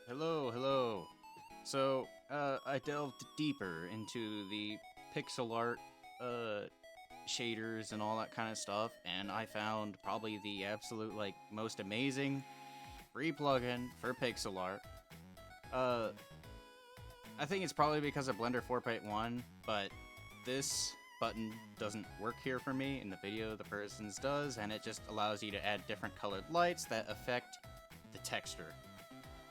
Hello, hello. So, I delved deeper into the pixel art, shaders and all that kind of stuff, and I found probably the absolute, most amazing free plugin for pixel art. Uh, I think it's probably because of Blender 4.1, but this button doesn't work here for me. In the video, the person's does, and it just allows you to add different colored lights that affect the texture.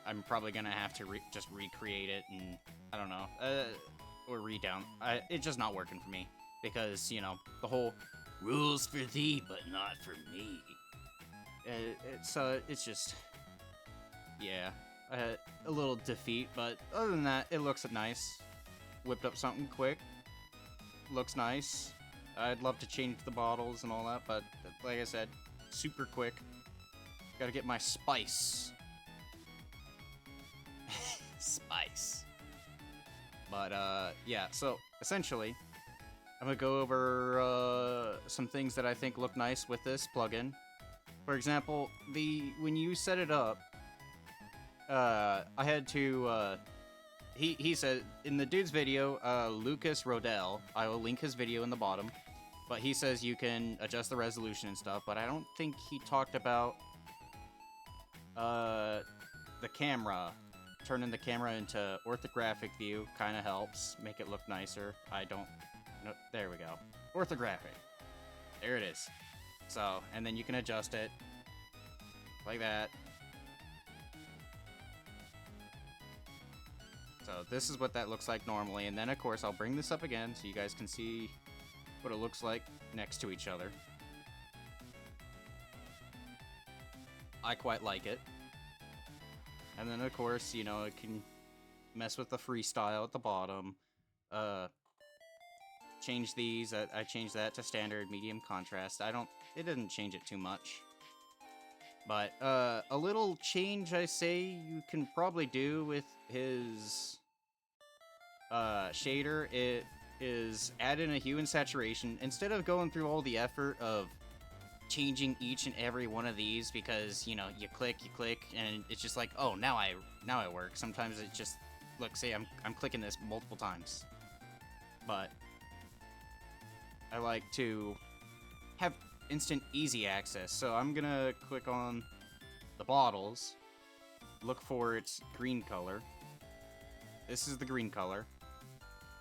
I'm probably gonna have to just recreate it and I don't know, or redown. It's just not working for me because the whole rules for thee but not for me. It's just yeah, a little defeat. But other than that, it looks nice. Whipped up something quick. Looks nice. I'd love to change the bottles and all that, but like I said, super quick. Gotta get my spice. Spice. But yeah, so essentially I'm gonna go over some things that I think look nice with this plugin. For example, when you set it up, I had to he said in the dude's video, Lucas Rodell, I will link his video in the bottom, but he says you can adjust the resolution and stuff, but I don't think he talked about the camera. Turning the camera into orthographic view kind of helps make it look nicer. No, there we go. Orthographic. There it is. So, and then you can adjust it like that. So this is what that looks like normally, and then of course I'll bring this up again so you guys can see what it looks like next to each other. I quite like it. And then, of course, it can mess with the freestyle at the bottom. Change these. I changed that to standard medium contrast. It didn't change it too much. But, a little change I say you can probably do with his, shader, it is add in a hue and saturation. Instead of going through all the effort of changing each and every one of these, because you click, and it's just like, oh, now I work. Sometimes it just, look, say I'm clicking this multiple times, but I like to have instant easy access. So I'm gonna click on the bottles, look for its green color. This is the green color,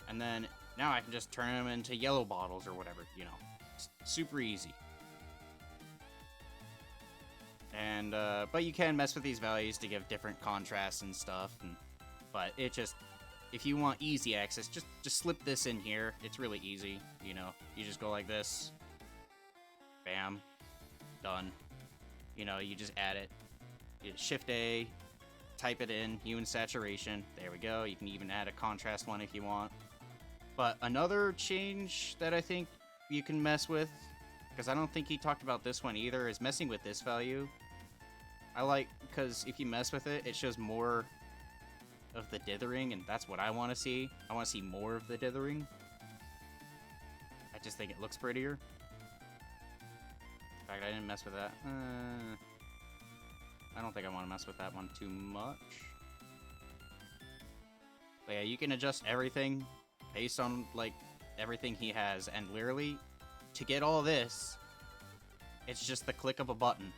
and then now I can just turn them into yellow bottles or whatever. It's super easy. And, but you can mess with these values to give different contrasts and stuff, but if you want easy access, just slip this in here. It's really easy, you just go like this, bam, done. You just add it, you Shift A, type it in, hue and saturation, there we go. You can even add a contrast one if you want. But another change that I think you can mess with, because I don't think he talked about this one either, is messing with this value. I like, because if you mess with it, it shows more of the dithering, and that's what I want to see. I want to see more of the dithering. I just think it looks prettier. In fact, I didn't mess with that. I don't think I want to mess with that one too much. But yeah, you can adjust everything based on, everything he has, and literally, to get all this, it's just the click of a button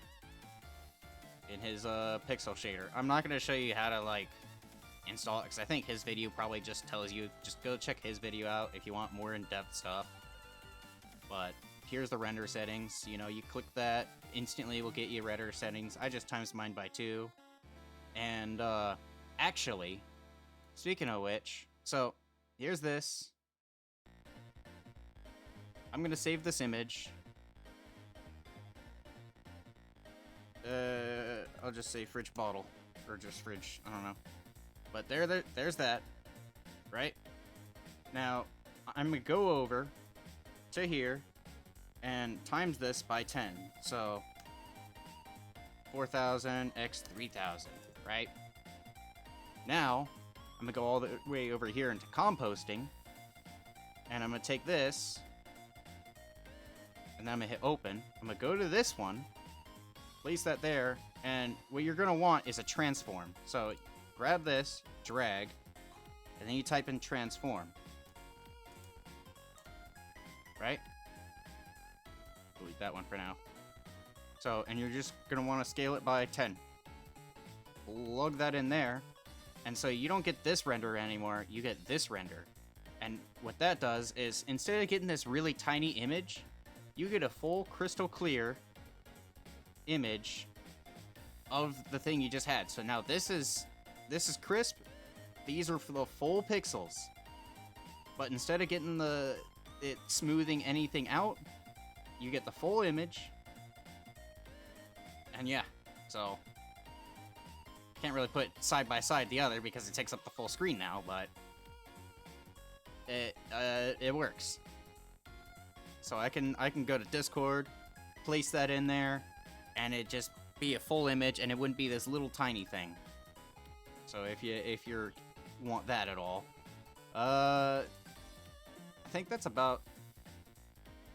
in his pixel shader. I'm not going to show you how to install it, because I think his video probably just tells you, just go check his video out if you want more in-depth stuff. But here's the render settings. You click that, instantly will get you render settings. I just times mine by 2. And actually, speaking of which, so here's this. I'm going to save this image. I'll just say fridge bottle, or just fridge, I don't know. But there's that, right? Now, I'm gonna go over to here, and times this by 10, so 4,000 x 3,000, right? Now, I'm gonna go all the way over here into composting, and I'm gonna take this, and then I'm gonna hit open. I'm gonna go to this one, place that there, and what you're going to want is a transform. So grab this, drag, and then you type in transform. Right? Delete that one for now. So, and you're just going to want to scale it by 10. Plug that in there. And so you don't get this render anymore, you get this render. And what that does is, instead of getting this really tiny image, you get a full crystal clear image of the thing you just had. So now this is crisp. These are the full pixels. But instead of getting it smoothing anything out, you get the full image. And yeah, so can't really put side by side the other because it takes up the full screen now, but it works. So I can go to Discord, place that in there, and it just be a full image, and it wouldn't be this little tiny thing. So if you want that at all, I think that's about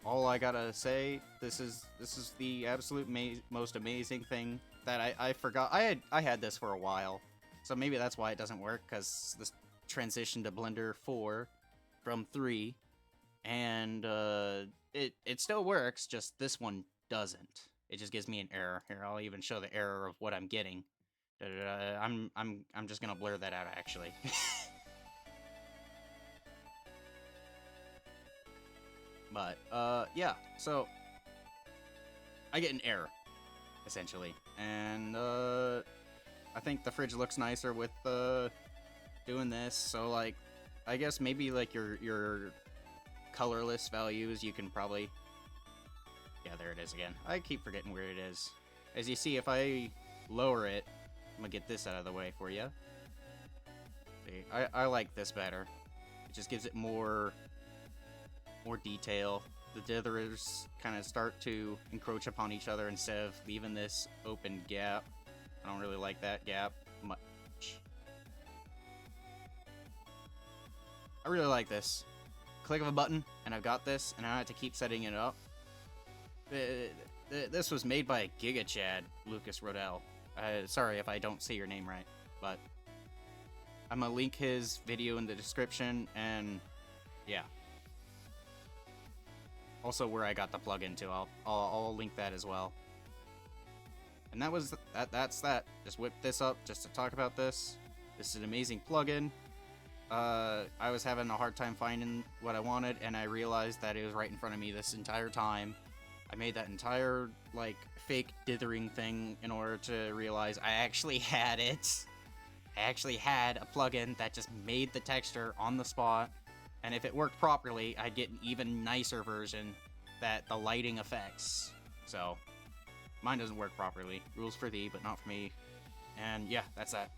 all I gotta say. This is the absolute most amazing thing that I forgot. I had this for a while, so maybe that's why it doesn't work, because this transition to Blender 4 from 3, and it still works, just this one doesn't. It just gives me an error. Here, I'll even show the error of what I'm getting. I'm just gonna blur that out, actually. But yeah, so I get an error essentially, and I think the fridge looks nicer with doing this. So like, I guess maybe like your colorless values, you can probably, yeah, there it is again. I keep forgetting where it is. As you see, if I lower it, I'm gonna get this out of the way for you. See, I like this better. It just gives it more detail. The dithers kind of start to encroach upon each other instead of leaving this open gap. I don't really like that gap much. I really like this. Click of a button, and I've got this, and I don't have to keep setting it up. This was made by Giga Chad, Lucas Rodell. Sorry if I don't say your name right, but I'm gonna link his video in the description, and yeah. Also, where I got the plugin to, I'll link that as well. And that's that. Just whipped this up just to talk about this. This is an amazing plugin. I was having a hard time finding what I wanted, and I realized that it was right in front of me this entire time. I made that entire, like, fake dithering thing in order to realize I actually had it. I actually had a plugin that just made the texture on the spot. And if it worked properly, I'd get an even nicer version that the lighting affects. So, mine doesn't work properly. Rules for thee, but not for me. And yeah, that's that.